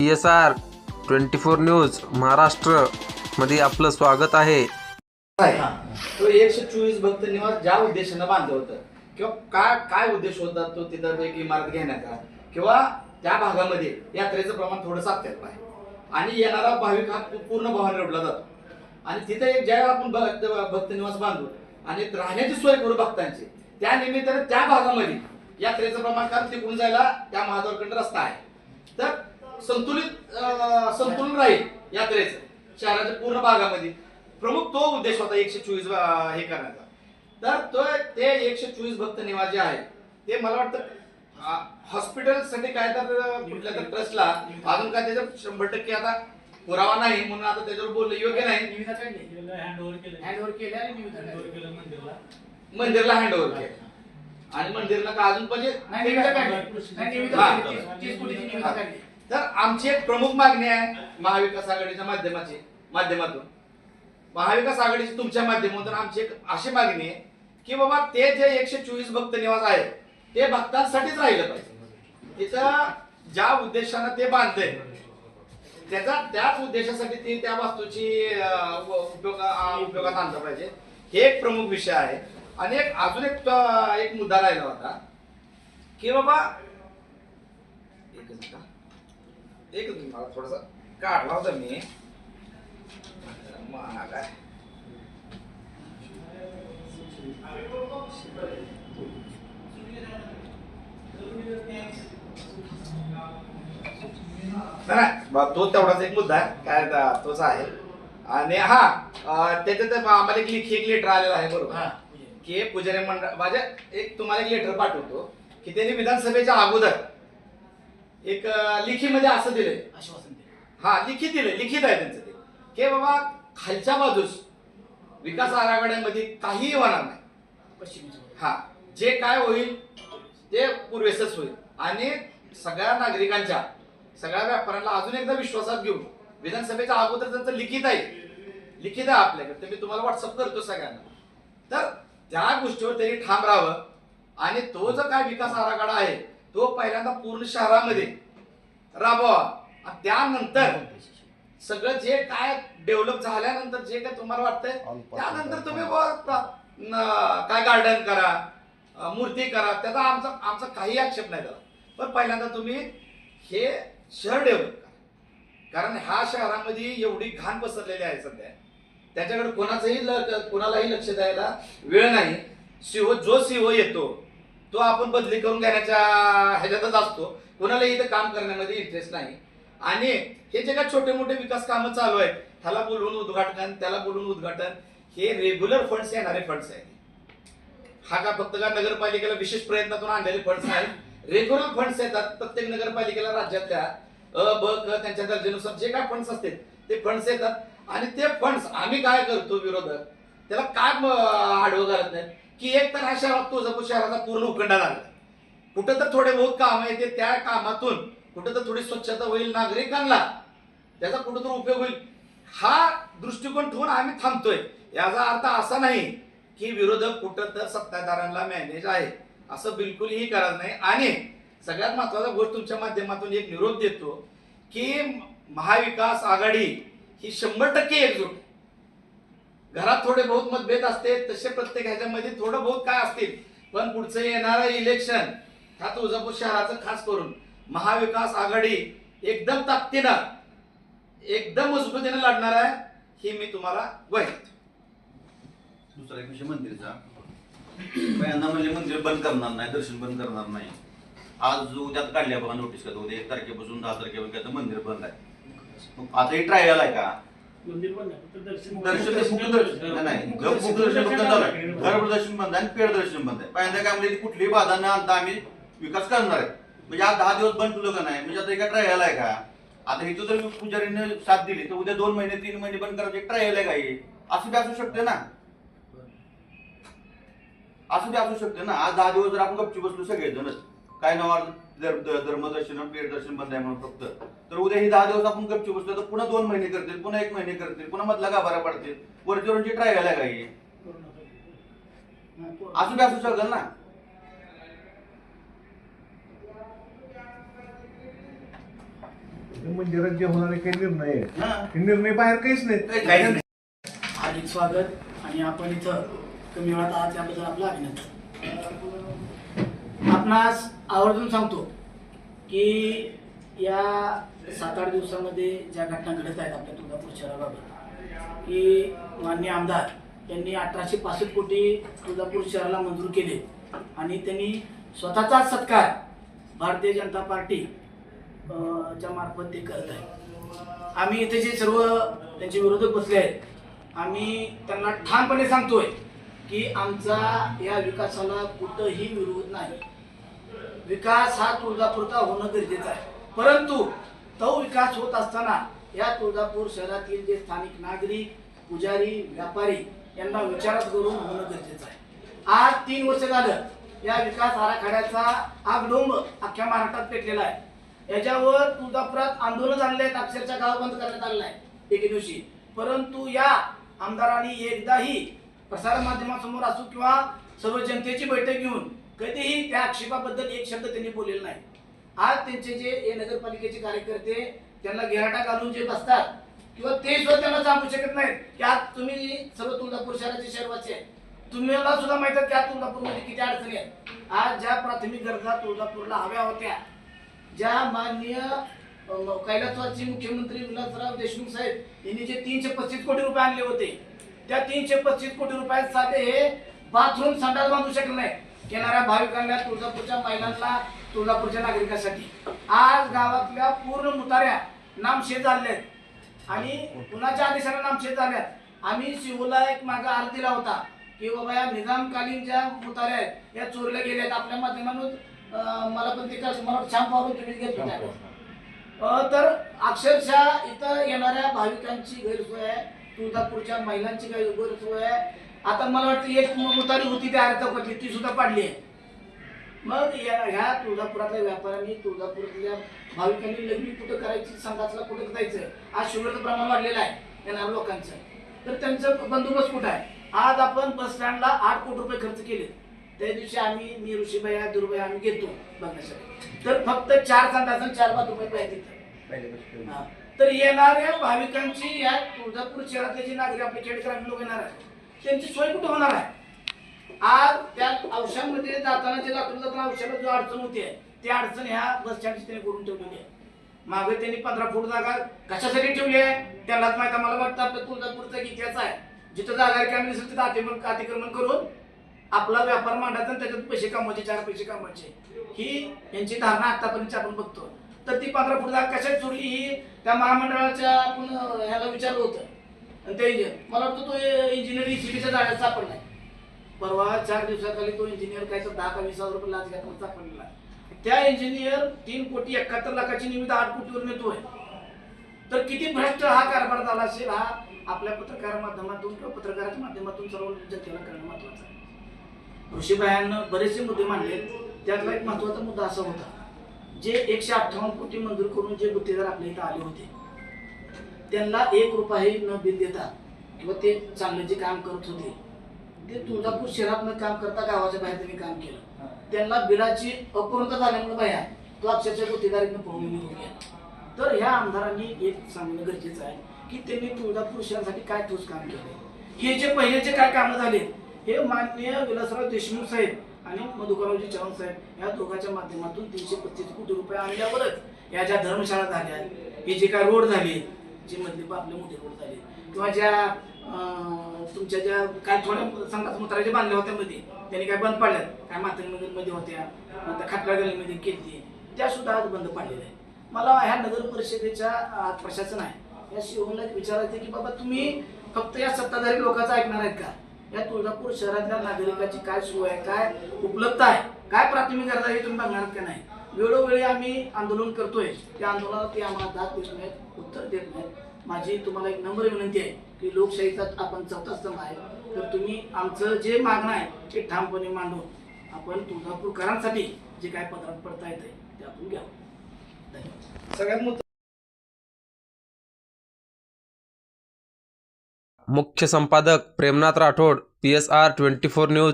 PSR 24 news Maharashtra मध्ये आपलं स्वागत आहे. तो 124 भक्त निवास ज्या उद्देशानं बांधलं होतं किंवा काय काय उद्देश होता तो तिथं एक इमारत घेण्याचा किंवा त्या भागामध्ये यात्रेचं प्रमाण थोडं सातत्यात आहे आणि येणारा भाविक हा पूर्ण भावाने जोडला जातो आणि तिथे एक ज्या आपण भक्त निवास बांधू आणि राहण्याची सोय करू भक्तांची त्या निमित्तानं त्या भागामध्ये यात्रेचं प्रमाण कारण तिकडून जायला त्या महाद्वारकडे रस्ता आहे तर संतुलन राहील यात्रेचं शहराच्या पूर्ण भागामध्ये प्रमुख तो उद्देश होता 124 हे करण्याचा. तर तो ते 124 भक्त निवास जे आहे ते मला वाटतं हॉस्पिटलसाठी काय तर कुठल्या तर ट्रस्टला अजून काय त्याच्यात 100% आता पुरावा नाही म्हणून आता त्याच्यावर बोलणं योग्य नाही. मंदिरला हँडओव्हर केलं आणि मंदिरला का अजून पाहिजे तर आमची एक प्रमुख मागणी आहे महाविकास आघाडीच्या माध्यमातून महाविकास आघाडीची तुमच्या माध्यमातून आमची एक अशी मागणी आहे की बाबा ते जे 124 भक्त निवास आहे ते भक्तांसाठीच राहिलं पाहिजे. तिथं ज्या उद्देशानं ते बांधतंय त्याच उद्देशासाठी ते त्या वास्तूची उपयोगात आणलं पाहिजे हे एक प्रमुख विषय आहे. आणि अजून एक मुद्दा राहिला होता की बाबा एकच मला थोडासा काढला होता मी काय तो तेवढाच एक मुद्दा आहे काय तोच आहे. आणि त्याच्यात आम्हाला एक लेटर आलेला आहे बरोबर की पुजारी मंडळ माझ्या एक तुम्हाला एक लेटर पाठवतो की त्यांनी विधानसभेच्या अगोदर एक लिखीमध्ये असं दिलंय आश्वासन लिखित आहे त्यांचं ते की बाबा खालच्या बाजूस विकास आराखड्यामध्ये काहीही होणार नाही. जे काय होईल ते पूर्वेसच होईल आणि सगळ्या नागरिकांच्या सगळ्या व्यापाऱ्यांना अजून एकदा विश्वासात घेऊन विधानसभेच्या अगोदर त्यांचं लिखित आहे आपल्याकडे ते मी तुम्हाला व्हॉट्सअप करतो सगळ्यांना. तर त्या गोष्टीवर त्यांनी ठाम राहावं आणि तो जो काय विकास आराखडा आहे तो पहिल्यांदा पूर्ण शहरामध्ये राबवा. त्यानंतर सगळं जे काय डेव्हलप झाल्यानंतर जे काय तुम्हाला वाटतंय त्यानंतर तुम्ही काय गार्डन करा मूर्ती करा त्याचा आमचा काही आक्षेप नाही त्याला. पण पहिल्यांदा तुम्ही हे शहर डेव्हलप करा कारण ह्या शहरामध्ये एवढी घाण पसरलेली आहे सध्या त्याच्याकडे कोणालाही लक्ष द्यायला वेळ नाही. जो सीओ येतो तो आपण बदली करून घेण्याच्या ह्याच्यातच असतो कोणाला इथं काम करण्यामध्ये इंटरेस्ट नाही. आणि हे जे काय छोटे मोठे विकास कामं चालू आहेत त्याला बोलून उद्घाटन हे रेग्युलर फंड्स येणारे फंड्स आहेत. का फक्त का नगरपालिकेला विशेष प्रयत्नातून आणलेले फंड्स आहेत रेग्युलर फंड्स येतात प्रत्येक नगरपालिकेला राज्यातल्या त्यांच्या दर्जेनुसार जे काय फंड्स असतात ते फंड्स येतात आणि ते फंड्स आम्ही काय करतो विरोधक त्याला काय आडवं घालत नाही की एक तर ह्या शहरात तुळजापूर शहराचा पूर्ण उखंडा झाला कुठं तर थोडे बहुत काम येते त्या कामातून कुठं तर थोडी स्वच्छता होईल नागरिकांना त्याचा कुठं तर उपयोग होईल हा दृष्टिकोन ठेवून आम्ही थांबतोय. याचा अर्थ असा नाही की विरोधक कुठं तर सत्ताधाऱ्यांना मॅनेज आहे असं बिलकुलही करत नाही. आणि सगळ्यात महत्वाचा गोष्ट तुमच्या माध्यमातून एक निरोप देतो की महाविकास आघाडी ही 100% एकजूट. घरात थोडे बहुत मतभेद असते तसे प्रत्येक ह्याच्यामध्ये थोडं बहुत काय असतील पण पुढचं येणारं इलेक्शन ह्या तुळजापूर शहराचं खास करून महाविकास आघाडी एकदम ताकदीनं एकदम मजबूतीने लढणार आहे ही मी तुम्हाला ग्वाही देतो. दुसरा एक विषय मंदिरचा पहिल्यांदा म्हणजे मंदिर बंद करणार नाही दर्शन बंद करणार नाही. आज उद्यात काढल्या बघा नोटीस का उद्या 1 तारखेपासून 10 तारखेपर्यंत मंदिर बंद आहे. आता हे ट्रायल आहे का दर्शन नाही दर्शन फक्त चालू आहे घर प्रदर्शन बंद आहे आणि पेड दर्शन बंद आहे. पहिल्यांदा काय म्हणजे कुठलीही बाधा न आणता आम्ही विकास करणार आहे म्हणजे आज 10 दिवस बंद ठेवलं का नाही म्हणजे आता एका ट्रायल आहे का. आता इथं जर पुजारीने साथ दिली तर उद्या 2 महिने 3 महिने बंद करायचं एक ट्रायल आहे का असं बी असू शकते ना आज 10 दिवस जर आपण गपची बसलो सगळेजणच काय नाव धर्मदर्शन पेड दर्शन बंद आहे म्हणून फक्त तर उद्या ही 10 दिवस आपण गपची बसलो तर पुन्हा 2 महिने करतील पुन्हा 1 महिने करतील पुन्हा मधला गाभारा पडतील वरची ट्रायल आहे काही असं बी असू शकतं ना. मंदिरात जे होणारे काही निर्णय आहेत हा. ते निर्णय बाहेर काहीच नाहीत. काहीच नाही. हार्दिक स्वागत आणि आपण इथं कमी वेळात आहात त्याबद्दल आपलं अभिनंदन. आपणास आवर्जून सांगतो की या 7-8 दिवसामध्ये ज्या घटना घडत आहेत आपल्या तुळजापूर शहराबाबत की माननीय आमदार यांनी 1865 कोटी तुळजापूर शहराला मंजूर केले आणि त्यांनी स्वतःचाच सत्कार भारतीय जनता पार्टी च्या मार्फत ते करत आहे. आम्ही इथे जे सर्व त्यांचे विरोधक बसले आहेत आम्ही त्यांना ठामपणे सांगतोय की आमचा या विकासाला कुठंही विरोध नाही. विकास हा तुळजापूरचा होणं गरजेचं आहे, परंतु तो विकास होत असताना या तुळजापूर शहरातील जे स्थानिक नागरिक, पुजारी, व्यापारी यांना विचारात करून होणं गरजेचं आहे. आज 3 वर्ष झालं या विकास आराखड्याचा आगडोंब अख्ख्या महाराष्ट्रात पेटलेला आहे. याच्यावर तुळजापुरात आंदोलन झालेले आहेत, अक्षरशः गाव बंद करण्यात आलेला आहे एके दिवशी. परंतु या आमदारांनी एकदाही प्रसार माध्यमांसमोर असो किंवा सर्व जनतेची बैठक घेऊन कधीही त्या आक्षेपाबद्दल एक शब्द त्यांनी बोललेला नाही. आज त्यांचे जे नगरपालिकेचे कार्यकर्ते त्यांना घेराटा घालून जे बसतात किंवा ते सुद्धा त्यांना सांगू शकत नाहीत की आज तुम्ही सर्व तुळजापूर शहराचे शहरवासी आहे, तुम्हाला सुद्धा माहित आहे की आज तुळजापूरमध्ये किती अडचणी आहेत. आज ज्या प्राथमिक गरजा तुळजापूरला हव्या होत्या, ज्या माननीय कैलासवासी मुख्यमंत्री विलासराव देशमुख साहेब यांनी जे 335 कोटी रुपये आणले होते, त्या 335 कोटी रुपयात साधे हे बाथरूम संडास बांधू शकले नाही येणाऱ्या भाविकांना, तुळजापूरच्या महिलांना, तुळजापूरच्या नागरिकांसाठी. आज गावातल्या पूर्ण मुताऱ्या नामशेष झाल्या आहेत आणि कुणाच्या आदेशाने नामशेष झाल्यात. आम्ही शिवला एक मागे अर्ज दिला होता की बाबा या निजामकालीन ज्या मुताऱ्या आहेत या चोरल्या गेल्यात. आपल्या माध्यमातून मला पण ते मला छान पाहून तुम्ही घेत होता. तर अक्षरशः इथं येणाऱ्या भाविकांची गैरसोय आहे, तुळजापूरच्या महिलांची गैरसोय आहे. आता मला वाटतं एक मुतारी होती त्या चौकातली ती सुद्धा पाडली आहे. मग ह्या तुळजापुरातल्या व्यापाऱ्यांनी, तुळजापुरातल्या भाविकांनी लग्न कुठं करायची, संघातला कुठं जायचं, आज शुगरचं प्रमाण वाढलेलं आहे येणाऱ्या लोकांचं. तर त्यांचं बंदोबस्त कुठं आहे. आज आपण बस स्टँडला 8 कोटी रुपये खर्च केले. त्या दिवशी मी ऋषीबाई दुर्बाई आम्ही घेतो बघण्यासाठी, तर फक्त 4 संडास 4 बाथरूम पाहिजे. तर येणाऱ्या भाविकांची या तुळजापूर शहरातले जे नागरिक आपले खेडेकरांचे लोक येणार आहेत त्यांची सोय कुठे होणार आहे. आज त्या औषधामध्ये जाताना जे लातूर जाताना औषधात जो अडचण होती ती अडचण ह्या बस स्टँडची त्यांनी करून ठेवलेली आहे. मागे त्यांनी 15 फूट जागा कशासाठी ठेवली आहे त्यालाच माहिती. मला वाटतं आपल्या तुळजापूरचा इतिहास आहे, जिथं जागा रिकामी दिसेल तिथं अतिक्रमण करून आपला व्यापार मांडायचा आणि त्याच्यात पैसे कमवायचे, 4 पैसे कमवायचे, ही यांची धारणा आतापर्यंत आपण बघतो. तर ती 15 फूट जागा कशात चोरली ही त्या महामंडळाच्या आपण ह्याला विचारलं होतं आणि ते मला वाटतं तो इंजिनियर ECBच्या जाळ्यात सापडलाय. परवा 4 दिवसाखाली तो इंजिनियर काय तर 10 का 20 हजार रुपये लाच घेताना सापडलेला. त्या इंजिनियर 3,71,00,000ची निविदा 8 कोटीवर नेतोय. तर किती भ्रष्ट हा कारभार झाला असेल हा आपल्या पत्रकार माध्यमातून किंवा पत्रकाराच्या माध्यमातून सर्व जनतेला कळणं महत्वाचं आहे. ऋषीबाईंना बरेचसे मुद्दे मांडले, त्यातला एक महत्वाचा मुद्दा असा होता जे 158 कोटी मंजूर करून जे गुत्तेदार आपल्या इथं आले होते त्यांना 1 रुपयाही न बिल देता किंवा ते चांगले जे काम करत होते ते तुळजापूर शहरात न काम करता गावाच्या बाहेर त्यांनी काम केलं. त्यांना बिलाची अपूर्णता झाल्यामुळे बाया तो अक्षरशः गुत्तेदारीनं पळून निघून गेला. तर ह्या आमदारांनी एक सांगणं गरजेचं आहे की त्यांनी तुळजापूर शहरासाठी काय ठोस काम केले. हे जे पहिलेचे काय कामं झाले हे माननीय विलासराव देशमुख साहेब आणि मधुकररावजी चव्हाण साहेब या दोघांच्या माध्यमातून 335 कोटी रुपये आणल्यावरच या ज्या धर्मशाळा झाल्या, हे जे काय रोड झाले, जे मधले आपले मोठे रोड झाले किंवा ज्या तुमच्या ज्या काय थोड्या संघात मुत्राचे बांधल्या होत्या मध्ये त्यांनी काय बंद पाडल्यात, काय मातंगमध्ये होत्या, नंतर खटला गलीमध्ये केली त्या सुद्धा आज बंद पाडलेल्या आहेत. मला ह्या नगर परिषदेच्या प्रशासन आहे या शिवला विचारायचं की बाबा तुम्ही फक्त या सत्ताधारी लोकांचं ऐकणार आहेत का. या तुळजापूर शहरातल्या नागरिकांची काय सोय आहे, काय उपलब्धता आहे, काय प्राथमिक गरजा आहे तुम्ही बघणार का नाही. वेळोवेळी आम्ही आंदोलन करतोय, त्या आंदोलनात ते आम्हाला दाद देत नाहीत, उत्तर देत नाहीत. माझी तुम्हाला एक नम्र विनंती आहे की लोकशाहीचा आपण 4था स्तंभ आहे, तर तुम्ही आमचं जे मागणं आहे ते ठामपणे मांडून आपण तुळजापूरकरांसाठी जे काय पदरात पडता येते ते आपण घ्यावं. धन्यवाद. सगळ्यात मुख्य संपादक प्रेमनाथ राठोड, PSR 24 न्यूज.